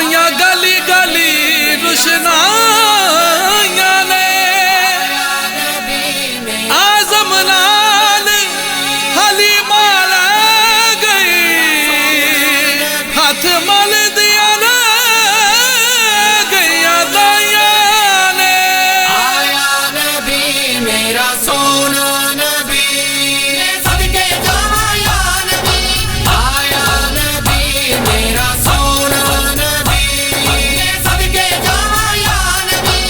ہویا گلی گلی روشنائیاں نے آزم نال حلیمہ لے گئی ہاتھ مل دیا نہ گئی دائیاں نے آیا نبی میرا سونا نبی سب کے جہاں یا نبی آیا نبی میرا سونا نبی سب کے جہاں یا نبی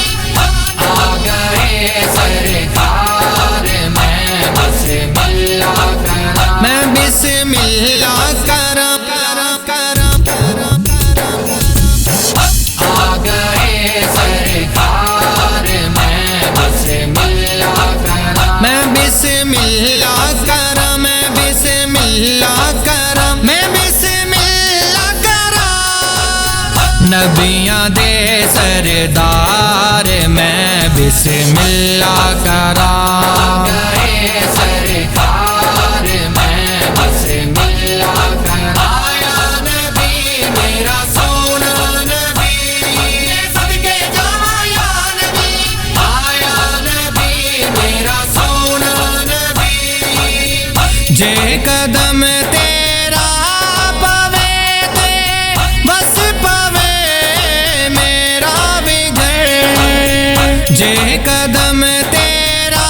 آ گئے سرکار میں بسم اللہ کرم میں بسم اللہ کرم آ گئے سرکار میں بسم اللہ کرم میں بسم اللہ کرم میں بسم اللہ کرم میں بسم اللہ کرم نبیاں دے سردار میں بسم اللہ کرم گئے سرکار میں بسم اللہ کرم آیا نبی میرا سونا نبی سب کے جہاں یا نبی آیا نبی میرا سونا نبی جے قدم تیرا پوے تے بس پوے میرا بھی گھر جے قدم تیرا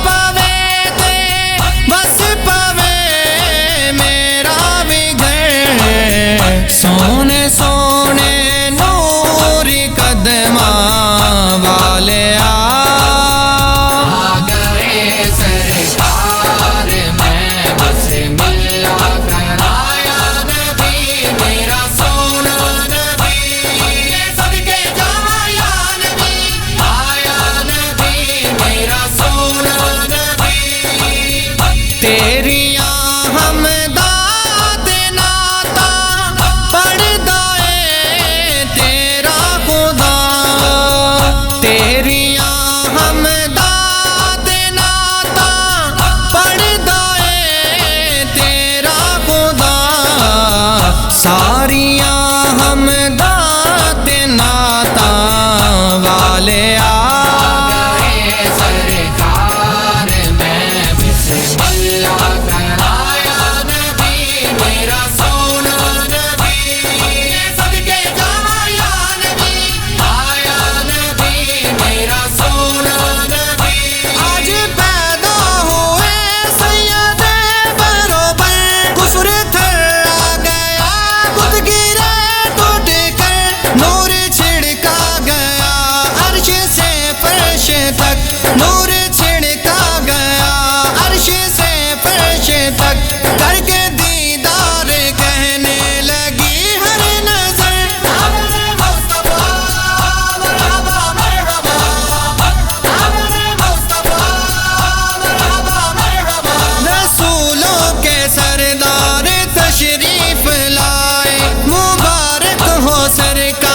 پوے تے بس پوے میرا بھی گھر سونے سونے نور قدماں والے آ گئے سرکار میں بسم اللہ کرم آیا نبی میرا سونا نبی سب کے جہاں یا نبی آیا نبی میرا سونا نبی تیریاں حمدات نعتاں پڑھدا اے تیرا خدا تیریاں حمدات نعتاں پڑھدا اے تیرا خدا ساریاں حمدات نعتاں والے آ گئے سرکار میں بسم اللہ کرم آیا نبی میرا سونا نبی سب کے جہاں یا نبی آیا نبی میرا سونا نبی آج پیدا ہوئے سید بروبر کفر تھر آ گیا خود گرے ٹوٹ کر نور چھڑکا گیا عرش سے فرش تک نور چھڑکا گیا عرش سے فرش تک کر کے دیدار کہنے لگی ہر نظر مصطفیٰ مرحبا مرحبا مصطفیٰ مرحبا مرحبا رسولوں کے سردار تشریف لائے مبارک ہو سرکار